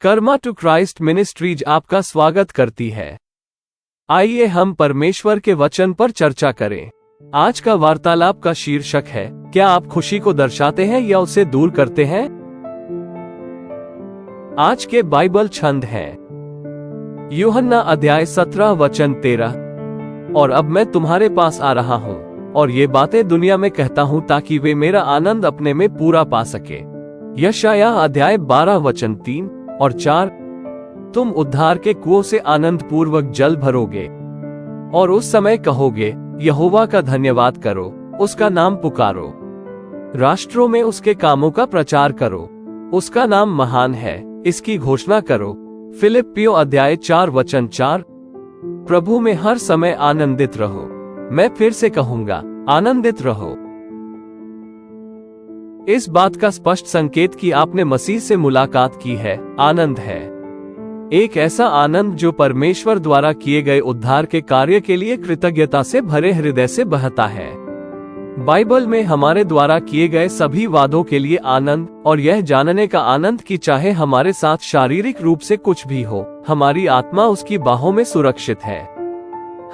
Karma to Christ ministries आपका स्वागत करती है। आइए हम परमेश्वर के वचन पर चर्चा करें। आज का वार्तालाप का शीर्षक है, क्या आप खुशी को दर्शाते हैं या उसे दूर करते हैं? आज के बाइबल छंद हैं यूहन्ना अध्याय 17 वचन 13। और अब मैं तुम्हारे पास आ रहा हूँ और ये बातें दुनिया में कहता हूँ ताकि वे मेरा आनंद अपने में पूरा पा सके। यशायाह अध्याय 12 वचन 3 और 4। तुम उद्धार के कुओं से आनंद पूर्वक जल भरोगे और उस समय कहोगे, यहोवा का धन्यवाद करो, उसका नाम पुकारो, राष्ट्रों में उसके कामों का प्रचार करो, उसका नाम महान है, इसकी घोषणा करो। फिलिप्पियों अध्याय 4 वचन 4। प्रभु में हर समय आनंदित रहो। मैं फिर से कहूंगा, आनंदित रहो। इस बात का स्पष्ट संकेत कि आपने मसीह से मुलाकात की है, आनंद है। एक ऐसा आनंद जो परमेश्वर द्वारा किए गए उद्धार के कार्य के लिए कृतज्ञता से भरे हृदय से बहता है। बाइबल में हमारे द्वारा किए गए सभी वादों के लिए आनंद, और यह जानने का आनंद कि चाहे हमारे साथ शारीरिक रूप से कुछ भी हो, हमारी आत्मा उसकी बाहों में सुरक्षित है।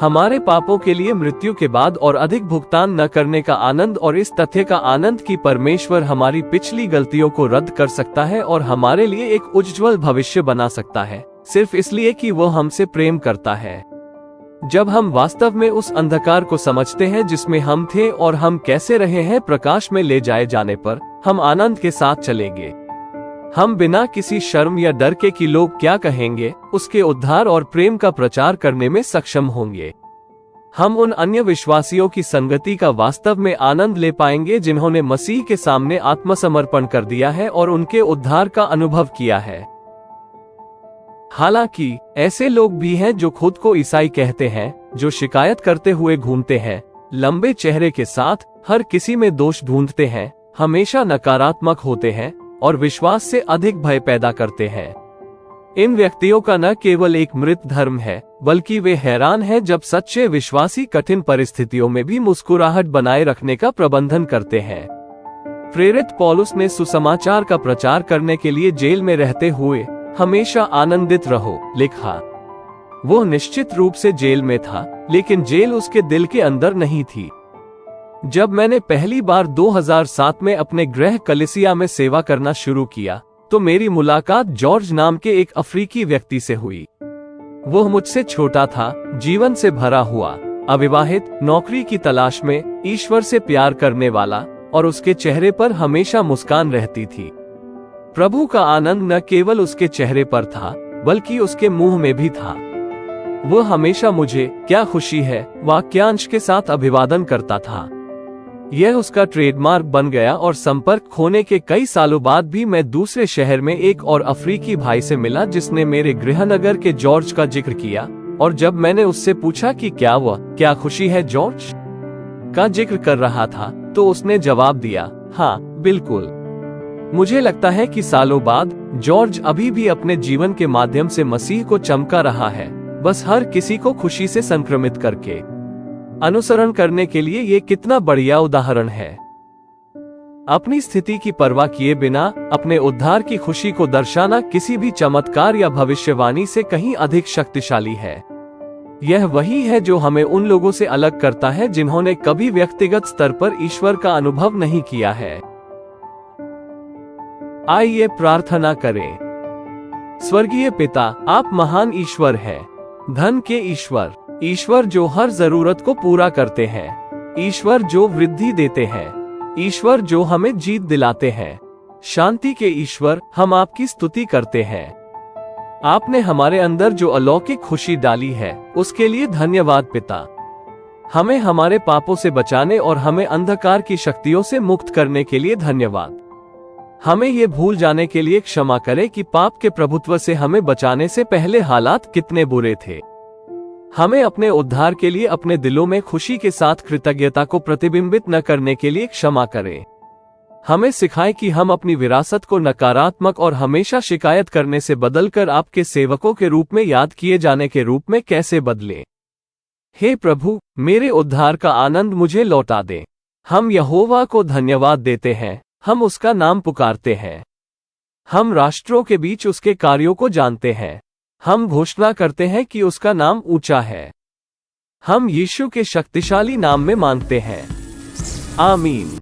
हमारे पापों के लिए मृत्यु के बाद और अधिक भुगतान न करने का आनंद, और इस तथ्य का आनंद कि परमेश्वर हमारी पिछली गलतियों को रद्द कर सकता है और हमारे लिए एक उज्जवल भविष्य बना सकता है, सिर्फ इसलिए कि वो हमसे प्रेम करता है। जब हम वास्तव में उस अंधकार को समझते हैं जिसमें हम थे और हम कैसे रहे हैं प्रकाश में ले जाए जाने पर, हम आनंद के साथ चलेंगे। हम बिना किसी शर्म या डर के कि लोग क्या कहेंगे, उसके उद्धार और प्रेम का प्रचार करने में सक्षम होंगे। हम उन अन्य विश्वासियों की संगति का वास्तव में आनंद ले पाएंगे जिन्होंने मसीह के सामने आत्मसमर्पण कर दिया है और उनके उद्धार का अनुभव किया है। हालांकि ऐसे लोग भी हैं जो खुद को ईसाई कहते हैं, जो शिकायत करते हुए घूमते हैं, लंबे चेहरे के साथ, हर किसी में दोष ढूंढते हैं, हमेशा नकारात्मक होते हैं और विश्वास से अधिक भय पैदा करते हैं। इन व्यक्तियों का न केवल एक मृत धर्म है, बल्कि वे हैरान हैं जब सच्चे विश्वासी कठिन परिस्थितियों में भी मुस्कुराहट बनाए रखने का प्रबंधन करते हैं। प्रेरित पौलुस ने सुसमाचार का प्रचार करने के लिए जेल में रहते हुए हमेशा आनंदित रहो लिखा। वो निश्चित रूप से जेल में था, लेकिन जेल उसके दिल के अंदर नहीं थी। जब मैंने पहली बार 2007 में अपने गृह कलीसिया में सेवा करना शुरू किया, तो मेरी मुलाकात जॉर्ज नाम के एक अफ्रीकी व्यक्ति से हुई। वो मुझसे छोटा था, जीवन से भरा हुआ, अविवाहित, नौकरी की तलाश में, ईश्वर से प्यार करने वाला, और उसके चेहरे पर हमेशा मुस्कान रहती थी। प्रभु का आनंद न केवल उसके चेहरे पर था, बल्कि उसके मुंह में भी था। वो हमेशा मुझे क्या खुशी है वाक्यांश के साथ अभिवादन करता था। यह उसका ट्रेडमार्क बन गया और संपर्क खोने के कई सालों बाद भी मैं दूसरे शहर में एक और अफ्रीकी भाई से मिला जिसने मेरे गृहनगर के जॉर्ज का जिक्र किया, और जब मैंने उससे पूछा कि क्या खुशी है जॉर्ज का जिक्र कर रहा था, तो उसने जवाब दिया, हाँ बिल्कुल। मुझे लगता है कि सालों बाद जॉर्ज अभी भी अपने जीवन के माध्यम से मसीह को चमका रहा है, बस हर किसी को खुशी से संक्रमित करके। अनुसरण करने के लिए ये कितना बढ़िया उदाहरण है। अपनी स्थिति की परवाह किए बिना अपने उद्धार की खुशी को दर्शाना किसी भी चमत्कार या भविष्यवाणी से कहीं अधिक शक्तिशाली है। यह वही है जो हमें उन लोगों से अलग करता है जिन्होंने कभी व्यक्तिगत स्तर पर ईश्वर का अनुभव नहीं किया है। आइए प्रार्थना करें। स्वर्गीय पिता, आप महान ईश्वर हैं, धन के ईश्वर, ईश्वर जो हर जरूरत को पूरा करते हैं, ईश्वर जो वृद्धि देते हैं, ईश्वर जो हमें जीत दिलाते हैं, शांति के ईश्वर, हम आपकी स्तुति करते हैं। आपने हमारे अंदर जो अलौकिक खुशी डाली है, उसके लिए धन्यवाद पिता। हमें हमारे पापों से बचाने और हमें अंधकार की शक्तियों से मुक्त करने के लिए धन्यवाद। हमें ये भूल जाने के लिए क्षमा करें कि पाप के प्रभुत्व से हमें बचाने से पहले हालात कितने बुरे थे। हमें अपने उद्धार के लिए अपने दिलों में खुशी के साथ कृतज्ञता को प्रतिबिंबित न करने के लिए क्षमा करें। हमें सिखाएं कि हम अपनी विरासत को नकारात्मक और हमेशा शिकायत करने से बदलकर आपके सेवकों के रूप में याद किए जाने के रूप में कैसे बदलें। हे प्रभु, मेरे उद्धार का आनंद मुझे लौटा दें। हम यहोवा को धन्यवाद देते हैं, हम उसका नाम पुकारते हैं। हम राष्ट्रों के बीच उसके कार्यों को जानते हैं। हम घोषणा करते हैं कि उसका नाम ऊंचा है। हम यीशु के शक्तिशाली नाम में मानते हैं। आमीन।